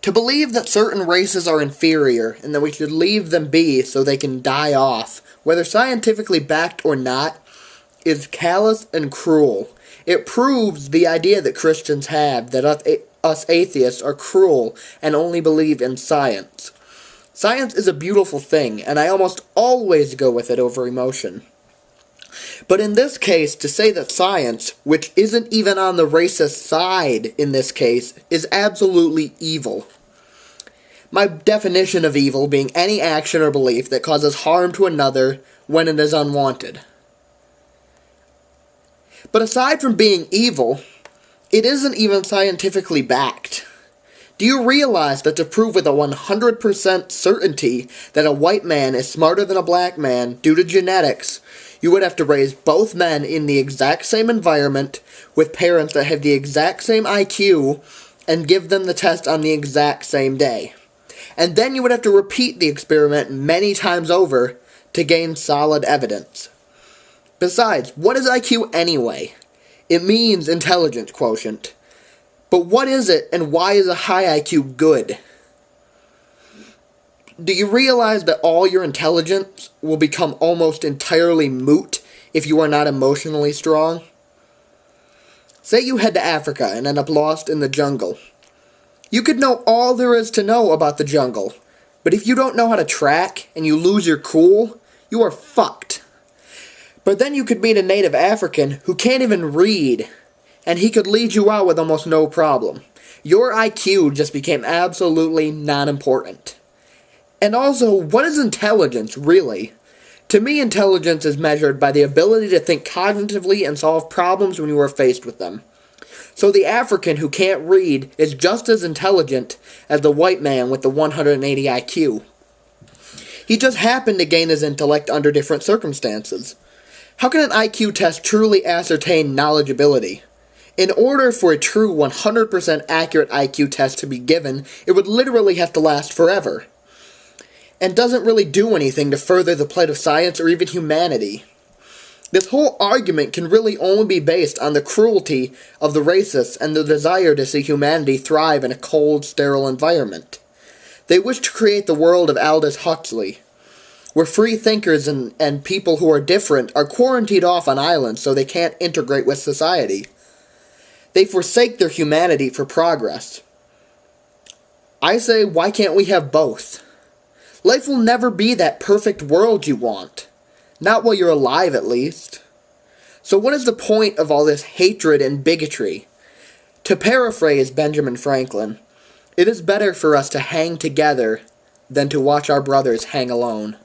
To believe that certain races are inferior and that we should leave them be so they can die off, whether scientifically backed or not, is callous and cruel. It proves the idea that Christians have that us atheists are cruel and only believe in science. Science is a beautiful thing, and I almost always go with it over emotion. But in this case, to say that science, which isn't even on the racist side in this case, is absolutely evil. My definition of evil being any action or belief that causes harm to another when it is unwanted. But aside from being evil, it isn't even scientifically backed. Do you realize that to prove with a 100% certainty that a white man is smarter than a black man due to genetics, you would have to raise both men in the exact same environment with parents that have the exact same IQ and give them the test on the exact same day. And then you would have to repeat the experiment many times over to gain solid evidence. Besides, what is IQ anyway? It means intelligence quotient. But what is it, and why is a high IQ good? Do you realize that all your intelligence will become almost entirely moot if you are not emotionally strong? Say you head to Africa and end up lost in the jungle. You could know all there is to know about the jungle, but if you don't know how to track and you lose your cool, you are fucked. But then you could meet a native African who can't even read, and he could lead you out with almost no problem. Your IQ just became absolutely non-important. And also, what is intelligence, really? To me, intelligence is measured by the ability to think cognitively and solve problems when you are faced with them. So the African who can't read is just as intelligent as the white man with the 180 IQ. He just happened to gain his intellect under different circumstances. How can an IQ test truly ascertain knowledgeability? In order for a true 100% accurate IQ test to be given, it would literally have to last forever. And doesn't really do anything to further the plight of science or even humanity. This whole argument can really only be based on the cruelty of the racists and the desire to see humanity thrive in a cold, sterile environment. They wish to create the world of Aldous Huxley, where free thinkers and people who are different are quarantined off on islands so they can't integrate with society. They forsake their humanity for progress. I say, why can't we have both? Life will never be that perfect world you want. Not while you're alive, at least. So what is the point of all this hatred and bigotry? To paraphrase Benjamin Franklin, it is better for us to hang together than to watch our brothers hang alone.